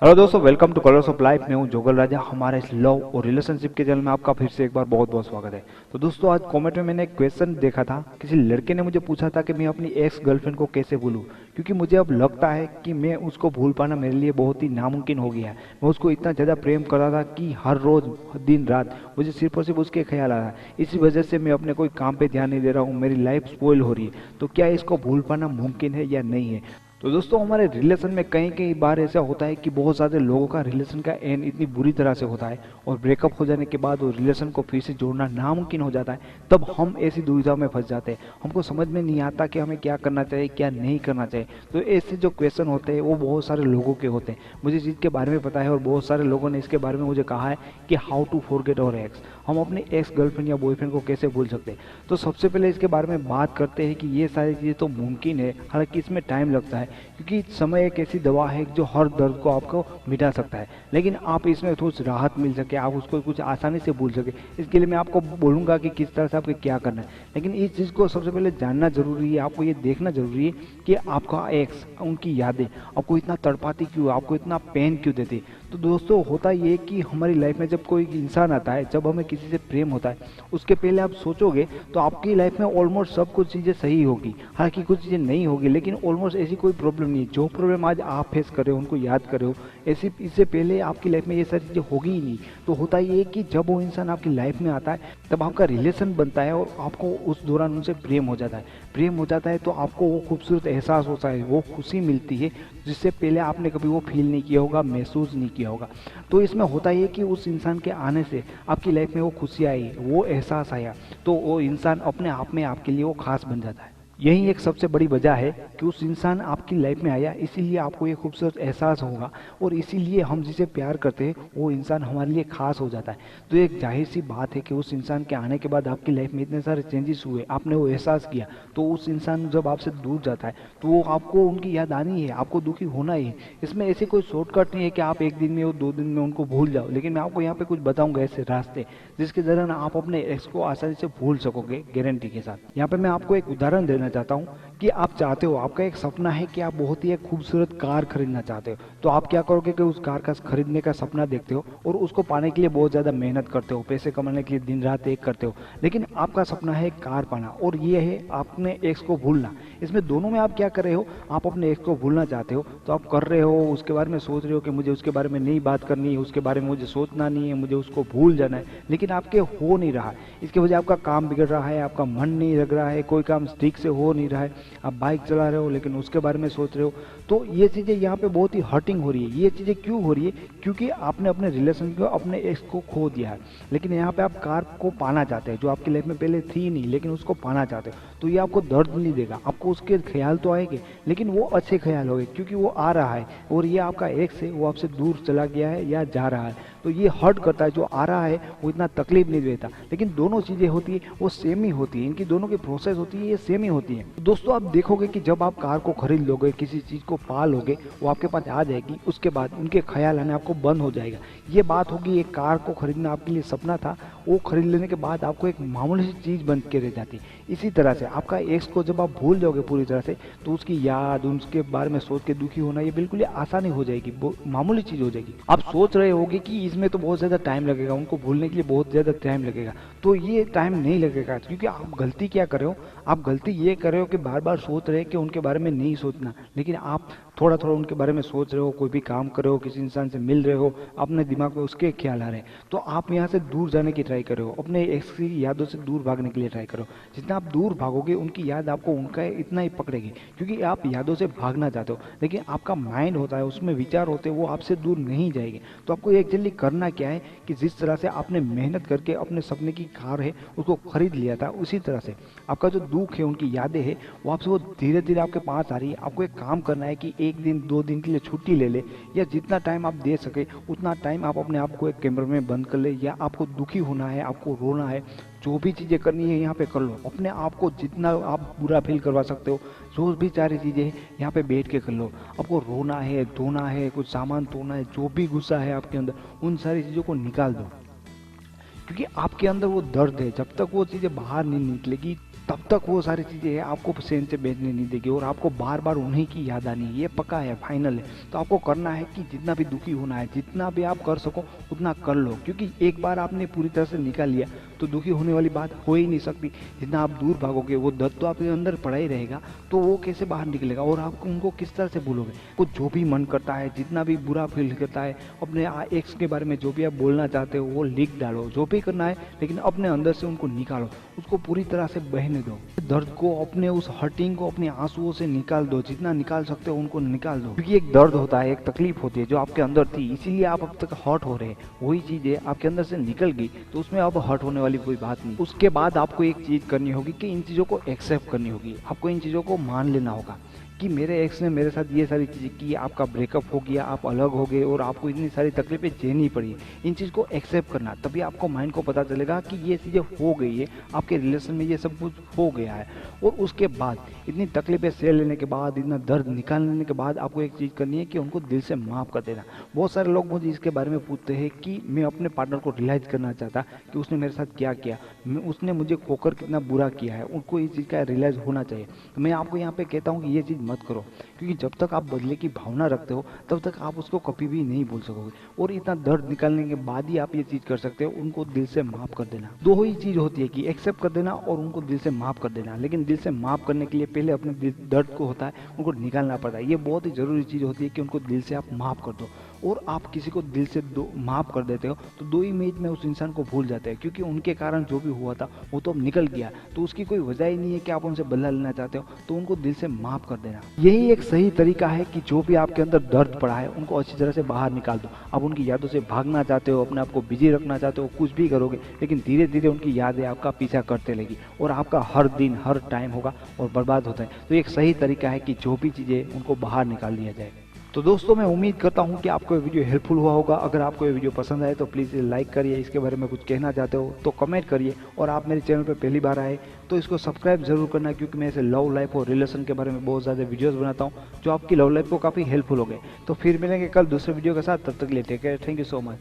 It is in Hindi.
हेलो दोस्तों, welcome two colours of life. मैं हूं जोगल राजा। हमारे इस लव और रिलेशनशिप के चैनल में आपका फिर से एक बार बहुत बहुत स्वागत है। तो दोस्तों, आज कमेंट में मैंने एक क्वेश्चन देखा था। किसी लड़के ने मुझे पूछा था कि मैं अपनी एक्स गर्लफ्रेंड को कैसे भूलूं, क्योंकि मुझे अब लगता है कि मैं उसको भूल पाना मेरे लिए बहुत ही नामुमकिन हो गया है। मैं उसको इतना ज़्यादा प्रेम करता था कि हर रोज़ दिन रात मुझे सिर्फ और सिर्फ उसके ख्याल आ रहा है। इसी वजह से मैं अपने कोई काम पे ध्यान नहीं दे रहा हूँ, मेरी लाइफ स्पॉइल हो रही है। तो क्या इसको भूल पाना मुमकिन है या नहीं है? तो दोस्तों, हमारे रिलेशन में कई कई बार ऐसा होता है कि बहुत सारे लोगों का रिलेशन का एंड इतनी बुरी तरह से होता है और ब्रेकअप हो जाने के बाद वो रिलेशन को फिर से जोड़ना नामुमकिन हो जाता है। तब हम ऐसी दुविधा में फंस जाते हैं, हमको समझ में नहीं आता कि हमें क्या करना चाहिए, क्या नहीं करना चाहिए। तो ऐसे जो क्वेश्चन होते हैं वो बहुत सारे लोगों के होते हैं। मुझे इस चीज़ के बारे में पता है और बहुत सारे लोगों ने इसके बारे में मुझे कहा है कि how to forget our ex, हम अपने एक्स गर्लफ्रेंड या बॉयफ्रेंड को कैसे भूल सकते हैं। तो सबसे पहले इसके बारे में बात करते हैं कि ये सारी चीज़ें तो मुमकिन है, हालांकि इसमें टाइम लगता है, क्योंकि समय एक ऐसी दवा है जो हर दर्द को आपको मिटा सकता है। लेकिन आप इसमें थोड़ी राहत मिल सके, आप उसको कुछ आसानी से भूल सके, इसके लिए मैं आपको बोलूँगा कि किस तरह से आपको क्या करना है। लेकिन इस चीज़ को सबसे पहले जानना जरूरी है, आपको ये देखना जरूरी है कि आपका एक्स, उनकी यादें आपको इतना तड़पाती क्यों, आपको इतना पेन क्यों देती। तो दोस्तों, होता ये कि हमारी लाइफ में जब कोई इंसान आता है, जब हमें किसी से प्रेम होता है, उसके पहले आप सोचोगे तो आपकी लाइफ में ऑलमोस्ट सब कुछ चीज़ें सही होगी। हालांकि कुछ चीज़ें नहीं होगी, लेकिन ऑलमोस्ट ऐसी कोई प्रॉब्लम नहीं। जो प्रॉब्लम आज आप फेस कर रहे हो, उनको याद कर रहे हो, ऐसी इससे पहले आपकी लाइफ में ये सारी चीज़ें होगी ही नहीं। तो होता ये कि जब वो इंसान आपकी लाइफ में आता है, तब आपका रिलेशन बनता है और आपको उस दौरान उनसे प्रेम हो जाता है। प्रेम हो जाता है तो आपको वो खूबसूरत एहसास होता है, वो खुशी मिलती है जिससे पहले आपने कभी वो फील नहीं किया होगा, महसूस नहीं किया होगा। तो इसमें होता ये कि उस इंसान के आने से आपकी लाइफ में वो खुशी आई, वो एहसास आया, तो वो इंसान अपने आप में आपके लिए वो खास बन जाता है। यही एक सबसे बड़ी वजह है कि उस इंसान आपकी लाइफ में आया, इसीलिए आपको ये खूबसूरत एहसास होगा और इसीलिए हम जिसे प्यार करते हैं वो इंसान हमारे लिए खास हो जाता है। तो एक जाहिर सी बात है कि उस इंसान के आने के बाद आपकी लाइफ में इतने सारे चेंजेस हुए, आपने वो एहसास किया, तो उस इंसान जब आपसे दूर जाता है तो वो आपको उनकी याद आनी है, आपको दुखी होना ही है। इसमें ऐसे कोई शॉर्टकट नहीं है कि आप एक दिन में और 2 दिन में उनको भूल जाओ। लेकिन मैं आपको यहाँ पे कुछ बताऊंगा ऐसे रास्ते जिसके दौरान आप अपने एक्स को आसानी से भूल सकोगे, गारंटी के साथ। यहाँ पे मैं आपको एक उदाहरण देना चाहता हूँ कि आप चाहते हो, आपका एक सपना है कि आप बहुत ही एक खूबसूरत कार खरीदना चाहते हो। तो आप क्या करोगे कि उस कार का खरीदने का सपना देखते हो और उसको पाने के लिए बहुत ज़्यादा मेहनत करते हो, पैसे कमाने के लिए दिन रात एक करते हो। लेकिन आपका सपना है कार पाना और ये है अपने एक्स को भूलना। इसमें दोनों में आप क्या कर रहे हो, आप अपने एक्स को भूलना चाहते हो तो आप कर रहे हो, उसके बारे में सोच रहे हो कि मुझे उसके बारे में नहीं बात करनी है, उसके बारे में मुझे सोचना नहीं है, मुझे उसको भूल जाना है। लेकिन आपके हो नहीं रहा। इसकी वजह आपका काम बिगड़ रहा है, आपका मन नहीं लग रहा है, कोई काम ठीक से हो नहीं रहा है। आप बाइक चला रहे हो लेकिन उसके बारे में सोच रहे हो। तो ये चीज़ें यहाँ पे बहुत ही हर्टिंग हो रही है। ये चीज़ें क्यों हो रही है? क्योंकि आपने अपने रिलेशन को, अपने एक्स को खो दिया है। लेकिन यहाँ पे आप कार को पाना चाहते हैं जो आपकी लाइफ में पहले थी नहीं, लेकिन उसको पाना चाहते हो। तो ये आपको दर्द नहीं देगा, आपको उसके ख्याल तो आएंगे, लेकिन वो अच्छे ख्याल होंगे क्योंकि वो आ रहा है और ये आपका एक्स है, वो आपसे दूर चला गया है या जा रहा है। तो ये हर्ट करता है। जो आ रहा है वो इतना तकलीफ नहीं देता, लेकिन दोनों चीज़ें होती है वो सेम ही होती है, इनकी दोनों की प्रोसेस होती है, ये सेम ही होती है। तो दोस्तों, आप देखोगे कि जब आप कार को खरीद लोगे, किसी चीज़ को पा लोगे, वो आपके पास आ जाएगी, उसके बाद उनके ख्याल आने आपको बंद हो जाएगा। ये बात होगी, एक कार को खरीदना आपके लिए सपना था, वो खरीद लेने के बाद आपको एक मामूली सी चीज़ बन के रह जाती। इसी तरह से आपका एक्स को जब आप भूल जाओगे पूरी तरह से, तो उसकी याद, उसके बारे में सोच के दुखी होना ये बिल्कुल ही आसानी हो जाएगी, मामूली चीज़ हो जाएगी। आप सोच रहे होगे कि इसमें तो बहुत ज़्यादा टाइम लगेगा, उनको भूलने के लिए बहुत ज़्यादा टाइम लगेगा। तो ये टाइम नहीं लगेगा, क्योंकि आप गलती क्या कर रहे हो, आप गलती ये कर रहे हो कि बार बार सोच रहे हैं कि उनके बारे में नहीं सोचना, लेकिन आप थोड़ा थोड़ा उनके बारे में सोच रहे हो, कोई भी काम कर रहे हो, किसी इंसान से मिल रहे हो, अपने दिमाग में उसके ख्याल आ रहे हैं। तो आप यहाँ से दूर जाने की ट्राई कर रहे हो, अपने एक्स की यादों से दूर भागने के लिए ट्राई करो। जितना आप दूर भागोगे उनकी याद आपको उनका इतना ही पकड़ेगी, क्योंकि आप यादों से भागना चाहते हो, लेकिन आपका माइंड होता है, उसमें विचार होते हैं, वो आपसे दूर नहीं जाएंगे। तो आपको एक्चुअली करना क्या है कि जिस तरह से आपने मेहनत करके अपने सपने की कार है उसको खरीद लिया था, उसी तरह से आपका जो दुख है, उनकी यादें हैं, वो आपसे वो धीरे धीरे आपके पास आ रही है। आपको एक काम करना है कि 1 दिन 2 दिन के लिए छुट्टी ले ले, या जितना टाइम आप दे सके उतना टाइम आप अपने आप को एक कमरे में बंद कर ले, या आपको दुखी होना है, आपको रोना है, जो भी चीज़ें करनी है यहाँ पे कर लो। अपने आप को जितना आप बुरा फील करवा सकते हो, जो भी सारी चीज़ें हैं यहाँ पे बैठ के कर लो। आपको रोना है, धोना है, कुछ सामान तोड़ना है, जो भी गुस्सा है आपके अंदर, उन सारी चीज़ों को निकाल दो। क्योंकि आपके अंदर वो दर्द है, जब तक वो चीज़ें बाहर नहीं निकलेगी तब तक वो सारी चीज़ें आपको सहन से बेचने नहीं देगी और आपको बार बार उन्हीं की याद आनी है। ये पक्का है, फाइनल है। तो आपको करना है कि जितना भी दुखी होना है, जितना भी आप कर सको उतना कर लो, क्योंकि एक बार आपने पूरी तरह से निकाल लिया तो दुखी होने वाली बात हो ही नहीं सकती। जितना आप दूर भागोगे वो दर्द तो आपके अंदर पड़ा ही रहेगा, तो वो कैसे बाहर निकलेगा और आप उनको किस तरह से भूलोगे। कुछ जो भी मन करता है, जितना भी बुरा फील करता है, अपने एक्स के बारे में जो भी आप बोलना चाहते हो वो लिख डालो, जो भी करना है, लेकिन अपने अंदर से उनको निकालो, उसको पूरी तरह से बहने दो। दर्द को, अपने उस हर्टिंग को अपने आंसुओं से निकाल दो, जितना निकाल सकते हो उनको निकाल दो। क्योंकि एक दर्द होता है, एक तकलीफ होती है जो आपके अंदर थी, इसीलिए आप अब तक हर्ट हो रहे हैं। वही चीज़ें आपके अंदर से निकल गई तो उसमें अब हर्ट होने वाली कोई बात नहीं। उसके बाद आपको एक चीज़ करनी होगी कि इन चीज़ों को एक्सेप्ट करनी होगी, आपको इन चीज़ों को मान लेना होगा कि मेरे एक्स ने मेरे साथ ये सारी चीज़ें की, आपका ब्रेकअप हो गया, आप अलग हो गए और आपको इतनी सारी तकलीफें झेलनी पड़ी। इन चीज़ को एक्सेप्ट करना, तभी आपको माइंड को पता चलेगा कि ये चीज़ें हो गई है, आपके रिलेशन में ये सब कुछ हो गया है। और उसके बाद इतनी तकलीफें सह लेने के बाद, इतना दर्द निकाल लेने के बाद आपको एक चीज़ करनी है कि उनको दिल से माफ़ कर देना। बहुत सारे लोग मुझे इसके बारे में पूछते हैं कि मैं अपने पार्टनर को रियलाइज़ करना चाहता कि उसने मेरे साथ क्या किया, उसने मुझे खोकर कितना बुरा किया है, उनको इस चीज़ का रियलाइज़ होना चाहिए। तो मैं आपको यहाँ पे कहता हूँ कि ये चीज़ मत करो, क्योंकि जब तक आप बदले की भावना रखते हो तब तक आप उसको कभी भी नहीं भूल सकोगे। और इतना दर्द निकालने के बाद ही आप ये चीज़ कर सकते हो, उनको दिल से माफ़ कर देना। दो ही चीज़ होती है कि एक्सेप्ट कर देना और उनको दिल से माफ़ कर देना। लेकिन दिल से माफ़ करने के लिए पहले अपने दर्द को होता है उनको निकालना पड़ता है। ये बहुत ही ज़रूरी चीज़ होती है कि उनको दिल से आप माफ़ कर दो। और आप किसी को दिल से माफ़ कर देते हो तो 2 ही मिनट में उस इंसान को भूल जाते हैं, क्योंकि उनके कारण जो भी हुआ था वो तो अब निकल गया, तो उसकी कोई वजह ही नहीं है कि आप उनसे बदला लेना चाहते हो। तो उनको दिल से माफ़ कर देना, यही एक सही तरीका है कि जो भी आपके अंदर दर्द पड़ा है उनको अच्छी तरह से बाहर निकाल दो। आप उनकी यादों से भागना चाहते हो, अपने आप को बिजी रखना चाहते हो, कुछ भी करोगे, लेकिन धीरे धीरे उनकी यादें आपका पीछा करते रहेगी और आपका हर दिन हर टाइम होगा और बर्बाद होता है। तो एक सही तरीका है कि जो भी चीज़ें उनको बाहर निकाल दिया जाए। तो दोस्तों, मैं उम्मीद करता हूं कि आपको ये वीडियो हेल्पफुल हुआ होगा। अगर आपको ये वीडियो पसंद आए तो प्लीज़ लाइक करिए, इसके बारे में कुछ कहना चाहते हो तो कमेंट करिए, और आप मेरे चैनल पर पहली बार आए तो इसको सब्सक्राइब जरूर करना, क्योंकि मैं ऐसे लव लाइफ और रिलेशन के बारे में बहुत ज़्यादा वीडियोज़ बनाता हूँ जो आपकी लव लाइफ को काफ़ी हेल्पफुल हो गए। तो फिर मिलेंगे कल दूसरे वीडियो के साथ, तब तक के लिए take care, thank you so much.